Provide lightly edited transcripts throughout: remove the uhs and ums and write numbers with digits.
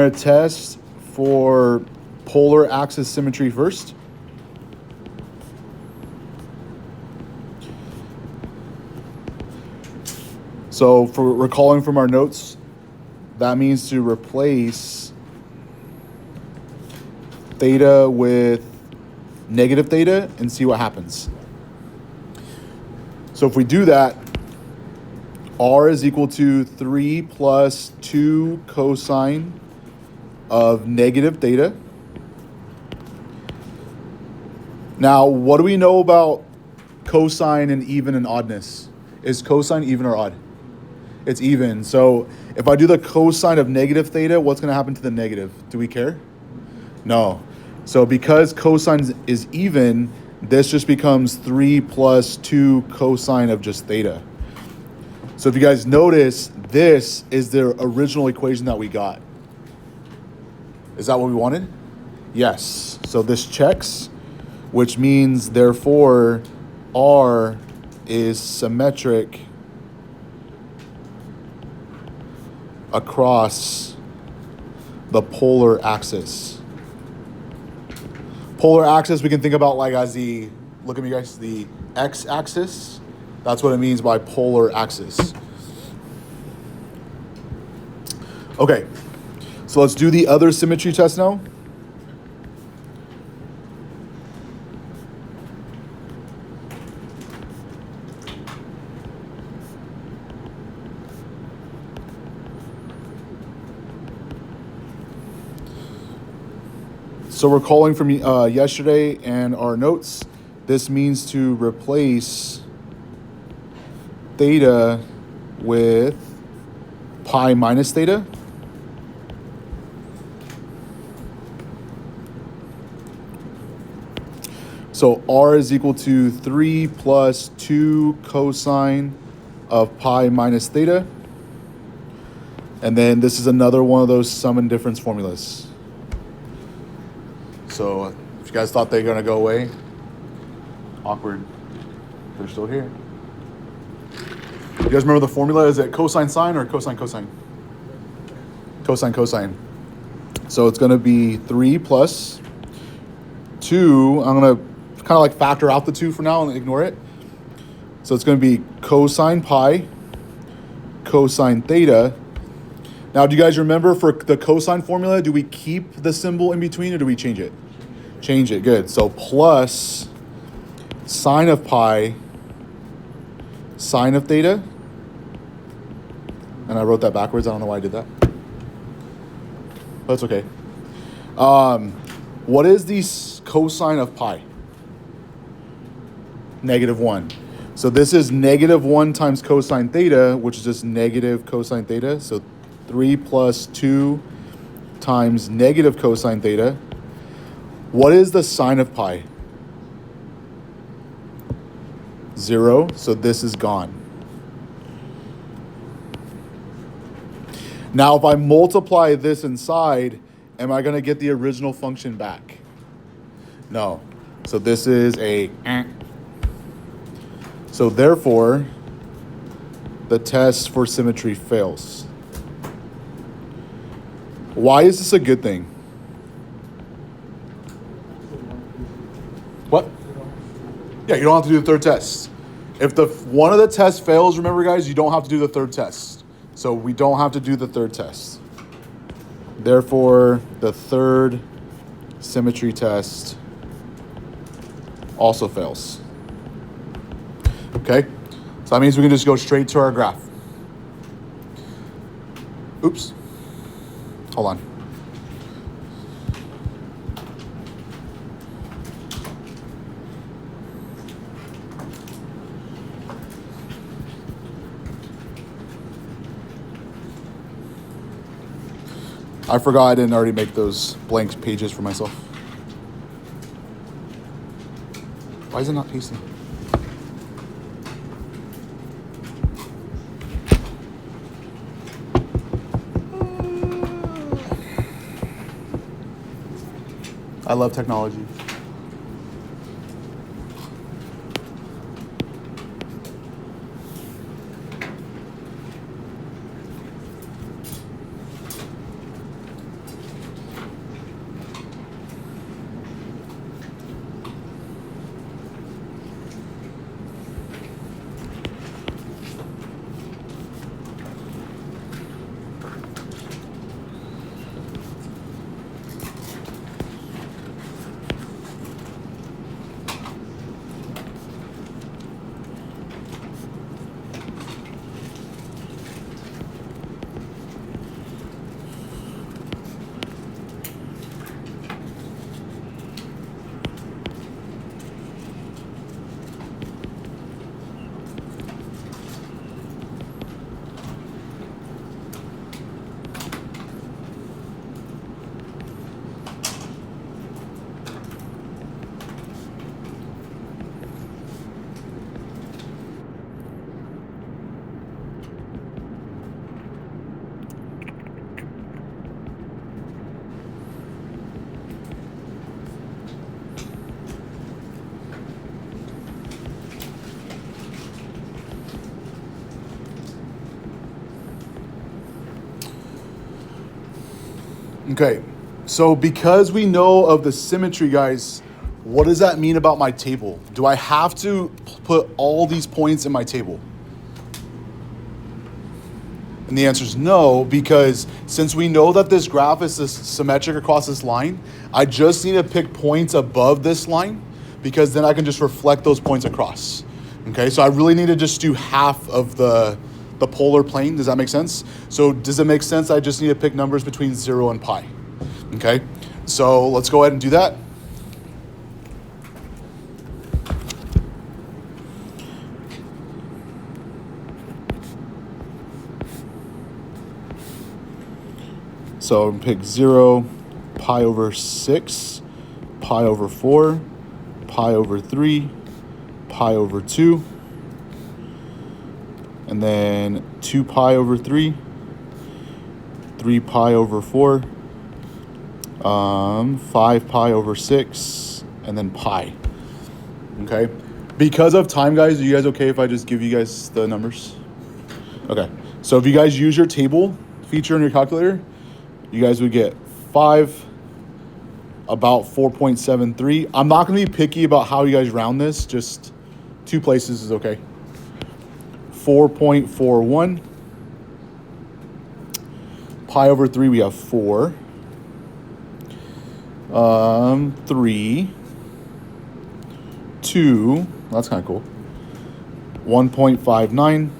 We're going to test for polar axis symmetry first. So for recalling from our notes, that means to replace theta with negative theta and see what happens. So if we do that, r is equal to 3 plus 2 cosine of negative theta. Now, what do we know about cosine and even and oddness? Is cosine even or odd? It's even. So if I do the cosine of negative theta, what's going to happen to the negative? Do we care? No. So because cosine is even, this just becomes 3 plus 2 cosine of just theta. So if you guys notice, this is the original equation that we got. Is that what we wanted? Yes. So this checks, which means therefore R is symmetric across the polar axis. Polar axis we can think about like as the, look at me guys, the x-axis. That's what it means by polar axis. Okay, so let's do the other symmetry test now. So we're calling from yesterday and our notes. This means to replace theta with pi minus theta. So r is equal to 3 plus 2 cosine of pi minus theta. And then this is another one of those sum and difference formulas. So if you guys thought they were going to go away, awkward. They're still here. You guys remember the formula? Is it cosine sine or cosine cosine? Cosine cosine. So it's going to be 3 plus 2. I'm going to kind of like factor out the 2 for now and ignore it. So it's going to be cosine pi, cosine theta. Now, do you guys remember for the cosine formula, do we keep the symbol in between or do we change it? Change it, good. So plus sine of pi, sine of theta. And I wrote that backwards. I don't know why I did that. But it's okay. What is the cosine of pi? -1. So this is -1 times cosine theta, which is just negative cosine theta. So 3 plus 2 times negative cosine theta. What is the sine of pi? 0. So this is gone. Now, if I multiply this inside, am I going to get the original function back? No. So this is a... So therefore, the test for symmetry fails. Why is this a good thing? What? Yeah, you don't have to do the third test. If one of the tests fails, remember guys, you don't have to do the third test. So we don't have to do the third test. Therefore, the third symmetry test also fails. Okay? So that means we can just go straight to our graph. Oops. Hold on. I forgot I didn't already make those blank pages for myself. Why is it not pasting? I love technology. Okay, so because we know of the symmetry, guys, what does that mean about my table? Do I have to put all these points in my table? And the answer is no, because since we know that this graph is symmetric across this line, I just need to pick points above this line, because then I can just reflect those points across. Okay, so I really need to just do half of the polar plane. Does that make sense? So does it make sense? I just need to pick numbers between 0 and pi. Okay, so let's go ahead and do that. So pick 0, pi over 6, pi over 4, pi over 3, pi over 2, and then 2 pi over 3, 3 pi over 4, 5 pi over 6, and then pi. Okay. Because of time, guys, are you guys okay if I just give you guys the numbers? Okay. So if you guys use your table feature in your calculator, you guys would get 5, about 4.73. I'm not going to be picky about how you guys round this. Just 2 places is okay. 4.41. Pi over 3, we have 4. 3. 2. That's kind of cool. 1.59.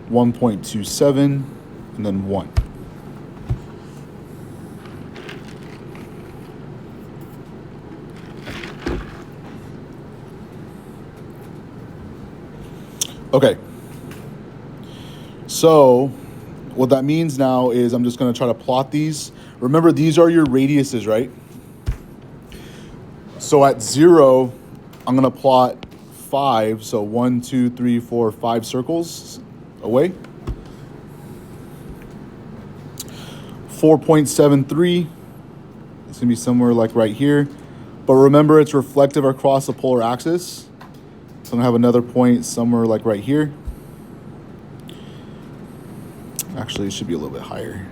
1.27. And then 1. Okay, so what that means now is I'm just going to try to plot these. Remember, these are your radiuses, right? So at 0, I'm going to plot 5. So 1, 2, 3, 4, 5 circles away. 4.73. It's going to be somewhere like right here. But remember, it's reflective across the polar axis. So I'm going to have another point somewhere like right here. Actually, it should be a little bit higher.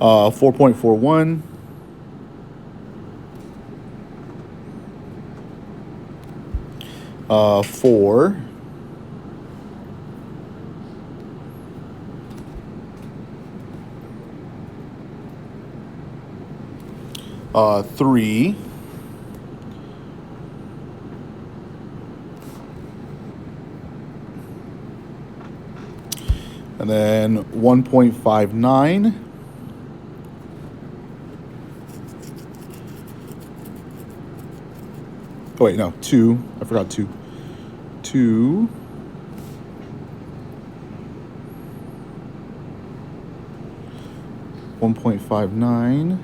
Uh, 4.41. Uh, 4. Uh, 3. And then 1.59. Oh wait, no, 2. I forgot 2. 2. $1.59.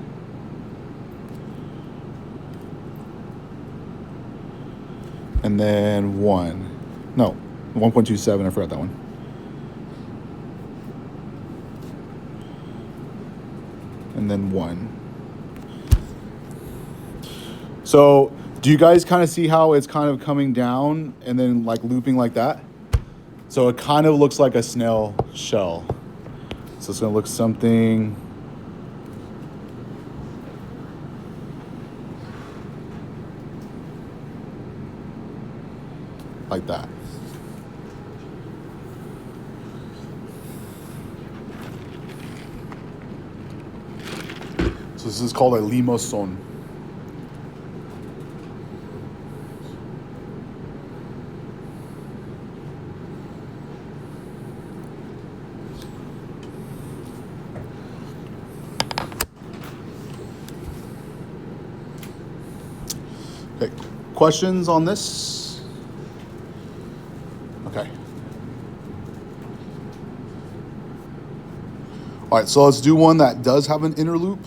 And then 1. No, 1.27. I forgot that one. And then 1. So do you guys kind of see how it's kind of coming down and then like looping like that? So it kind of looks like a snail shell. So it's going to look something like that. So this is called a limosón. Okay, questions on this? Okay. All right, so let's do one that does have an inner loop.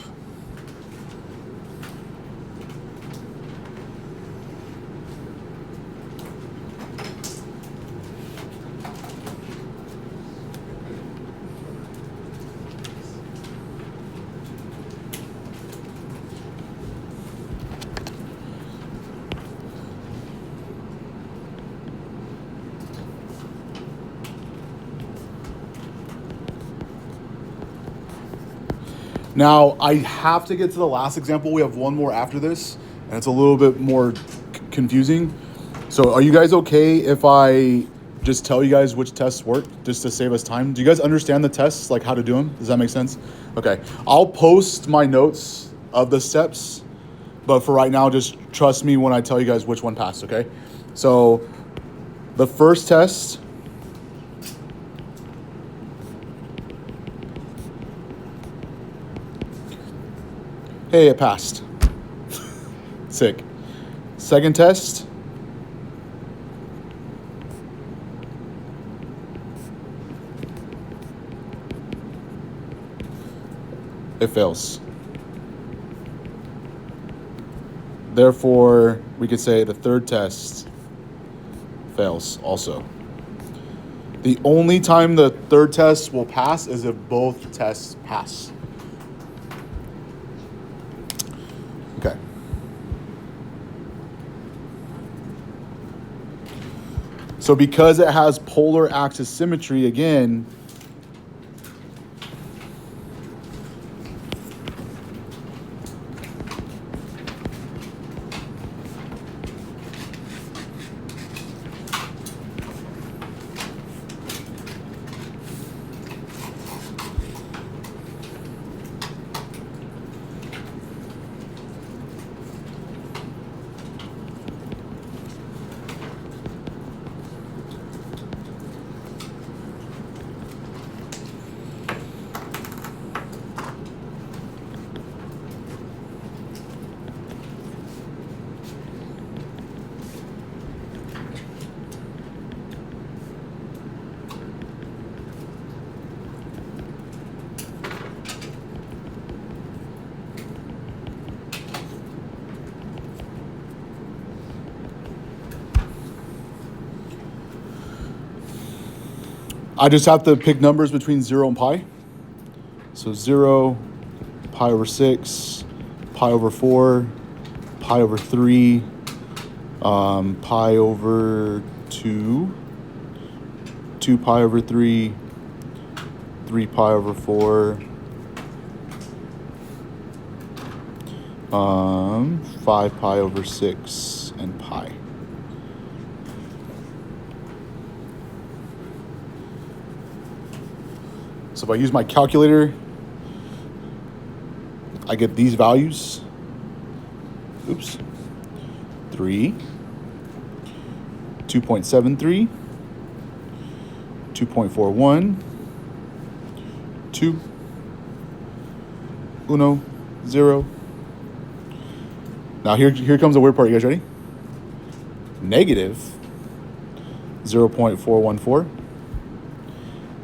Now, I have to get to the last example. We have one more after this, and it's a little bit more confusing. So are you guys okay if I just tell you guys which tests work, just to save us time? Do you guys understand the tests, like how to do them? Does that make sense? Okay. I'll post my notes of the steps, but for right now, just trust me when I tell you guys which one passed, okay? So the first test, hey, it passed. Sick. Second test, it fails. Therefore, we could say the third test fails also. The only time the third test will pass is if both tests pass. Okay. So because it has polar axis symmetry, again, I just have to pick numbers between 0 and pi. So 0, pi over 6, pi over 4, pi over 3, pi over 2, 2 pi over 3, 3 pi over 4, 5 pi over 6, and pi. So if I use my calculator, I get these values. Oops. 3, 2.73, 2.41, 2, 0. Now here comes the weird part. You guys ready? Negative 0.414,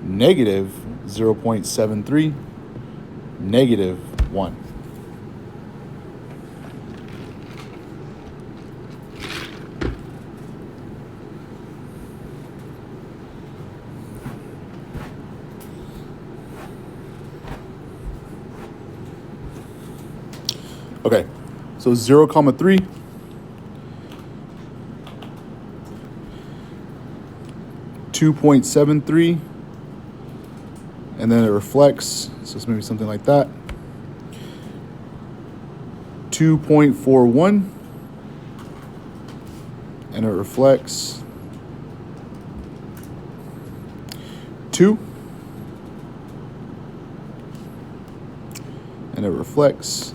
negative 0.73, negative 1. Okay, so 0.3, 2.73, and then it reflects, so it's maybe something like that. 2.41, and it reflects 2, and it reflects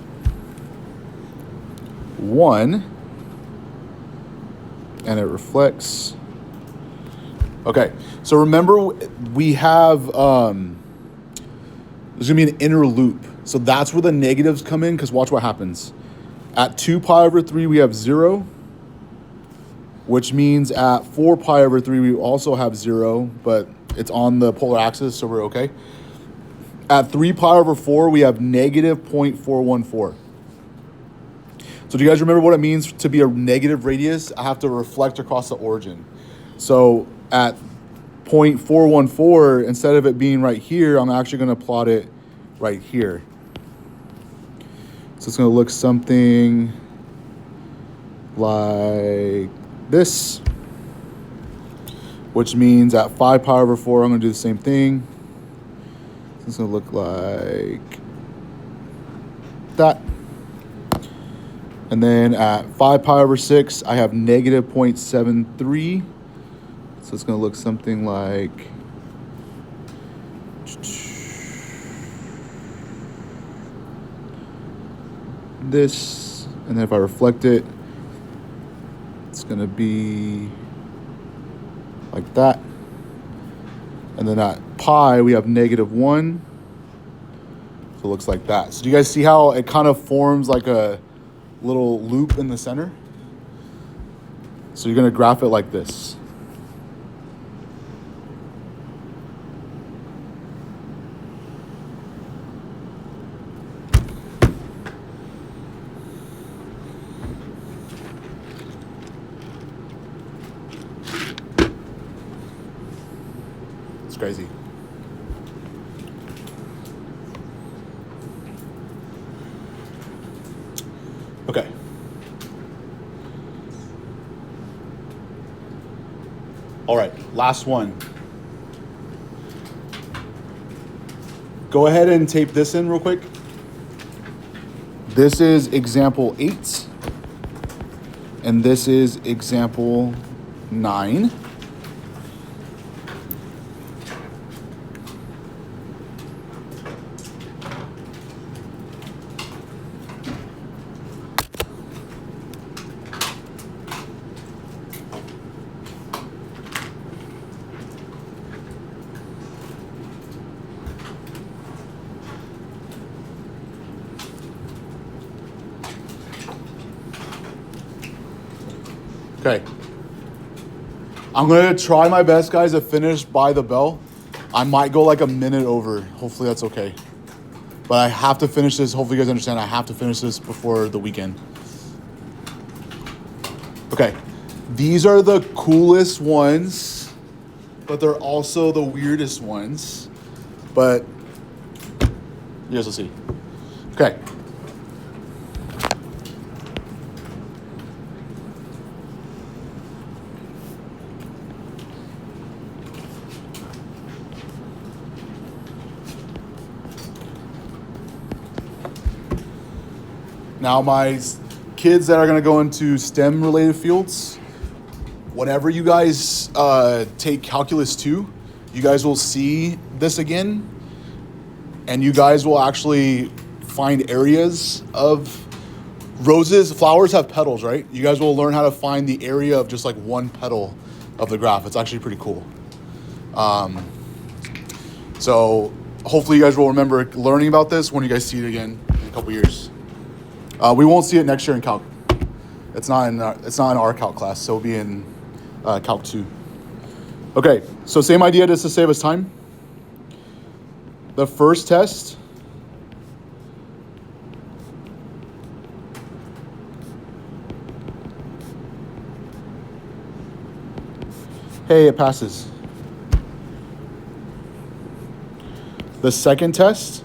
1, and it reflects. Okay, so remember we have there's gonna be an inner loop, so that's where the negatives come in, because watch what happens. At 2 pi over 3 we have 0, which means at 4 pi over 3 we also have 0, but it's on the polar axis, so we're okay. At 3 pi over 4 we have negative 0.414. So do you guys remember what it means to be a negative radius? I have to reflect across the origin. So at 0.414, instead of it being right here, I'm actually going to plot it right here. So it's going to look something like this, which means at 5 pi over 4, I'm going to do the same thing. So it's going to look like that. And then at 5 pi over 6, I have negative 0.73. So it's going to look something like this. And then if I reflect it, it's going to be like that. And then at pi, we have negative 1. So it looks like that. So do you guys see how it kind of forms like a little loop in the center? So you're going to graph it like this. It's crazy. Okay. All right, last one. Go ahead and tape this in real quick. This is example 8, and this is example 9. Okay. I'm going to try my best, guys, to finish by the bell. I might go like a minute over. Hopefully that's okay. But I have to finish this. Hopefully you guys understand. I have to finish this before the weekend. Okay. These are the coolest ones, but they're also the weirdest ones. But you guys will see. Okay. Now, my kids that are going to go into STEM-related fields, whenever you guys take Calculus 2, you guys will see this again, and you guys will actually find areas of roses. Flowers have petals, right? You guys will learn how to find the area of just like one petal of the graph. It's actually pretty cool. So hopefully you guys will remember learning about this when you guys see it again in a couple years. We won't see it next year in Calc. It's not in our Calc class, so it'll be in Calc 2. Okay, so same idea just to save us time. The first test, hey, it passes. The second test,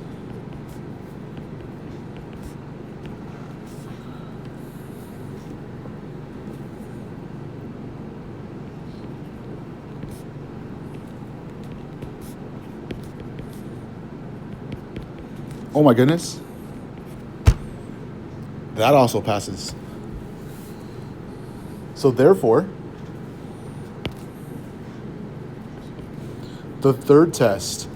oh my goodness. That also passes. So therefore, the third test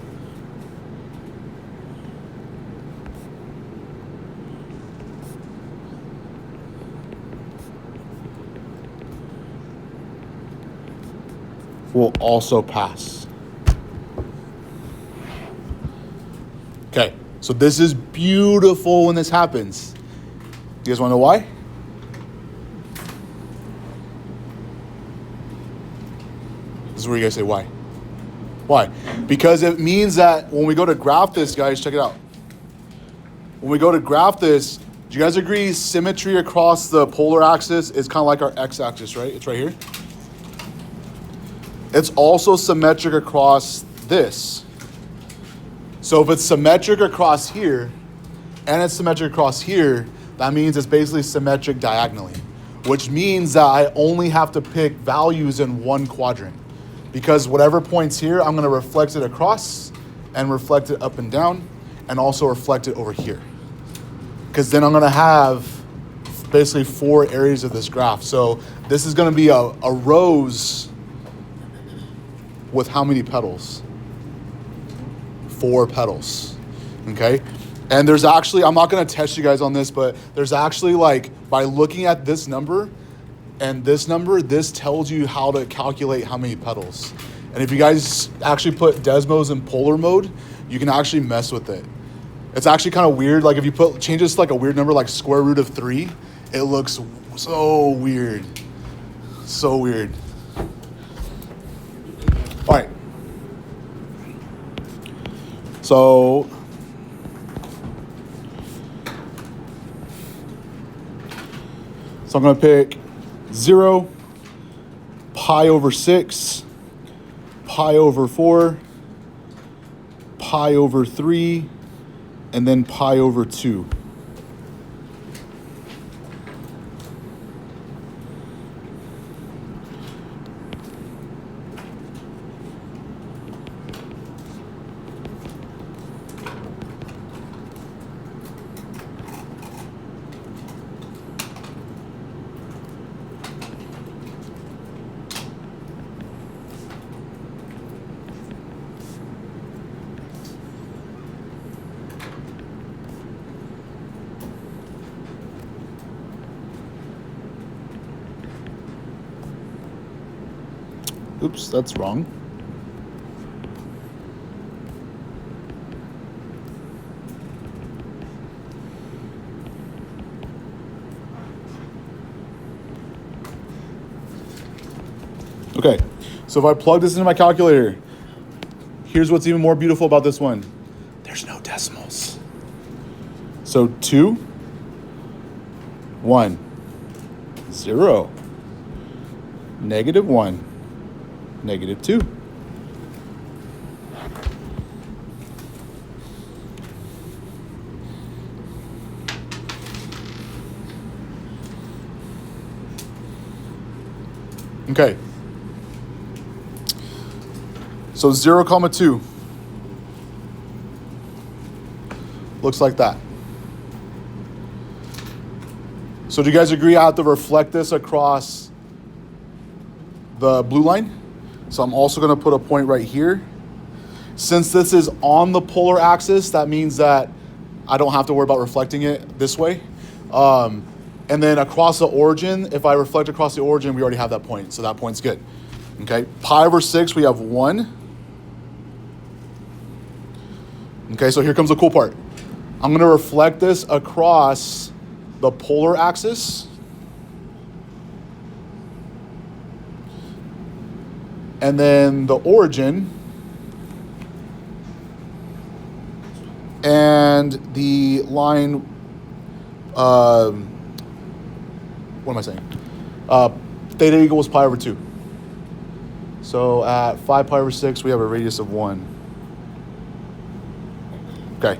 will also pass. Okay. So this is beautiful when this happens. You guys want to know why? This is where you guys say why. Why? Because it means that when we go to graph this, guys, check it out. When we go to graph this, do you guys agree symmetry across the polar axis is kind of like our x-axis, right? It's right here. It's also symmetric across this. So if it's symmetric across here and it's symmetric across here, that means it's basically symmetric diagonally, which means that I only have to pick values in one quadrant, because whatever point's here, I'm going to reflect it across and reflect it up and down and also reflect it over here. because then I'm going to have basically 4 areas of this graph. So this is going to be a rose with how many petals? 4 petals, okay? And there's actually, I'm not going to test you guys on this, but there's actually, like, by looking at this number and this number, this tells you how to calculate how many petals. And if you guys actually put Desmos in polar mode, you can actually mess with it. It's actually kind of weird. Like if you change this to like a weird number, like square root of 3, it looks so weird. So weird. All right. So I'm going to pick 0, pi over 6, pi over 4, pi over 3, and then pi over 2. Oops, that's wrong. Okay, so if I plug this into my calculator, here's what's even more beautiful about this one. There's no decimals. So 2, 1, 0, -1, -2. Okay. So 0,2 looks like that. So do you guys agree I have to reflect this across the blue line? So I'm also going to put a point right here. Since this is on the polar axis, that means that I don't have to worry about reflecting it this way. And then across the origin, if I reflect across the origin, we already have that point. So that point's good. Okay, pi over 6, we have 1. Okay, so here comes the cool part. I'm going to reflect this across the polar axis. And then the origin and the line, what am I saying? Theta equals pi over 2. So at 5 pi over 6, we have a radius of 1. Okay.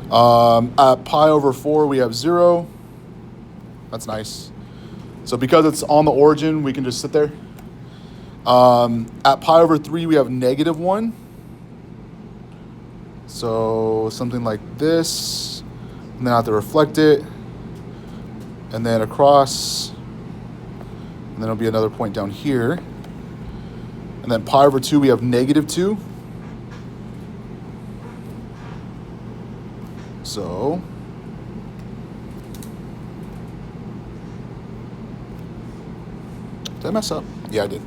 At pi over 4, we have 0. That's nice. So because it's on the origin, we can just sit there. At pi over 3, we have -1. So something like this. And then I have to reflect it. And then across. And then it'll be another point down here. And then pi over 2, we have -2. So did I mess up? Yeah, I did.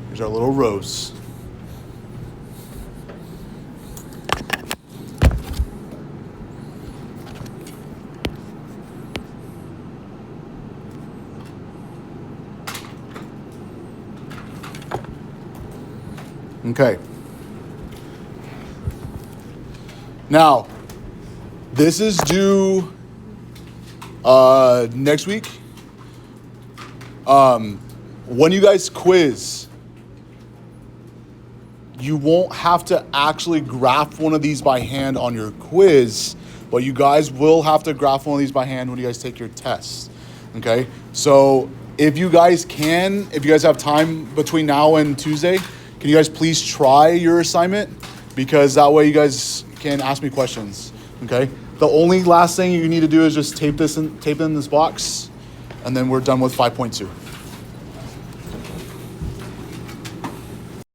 Here's our little rose. Okay. Now, this is due next week. When you guys quiz, you won't have to actually graph one of these by hand on your quiz, but you guys will have to graph one of these by hand when you guys take your tests. Okay, so if you guys have time between now and Tuesday, can you guys please try your assignment? Because that way you guys can ask me questions. Okay, the only last thing you need to do is just tape it in this box, and then we're done with 5.2.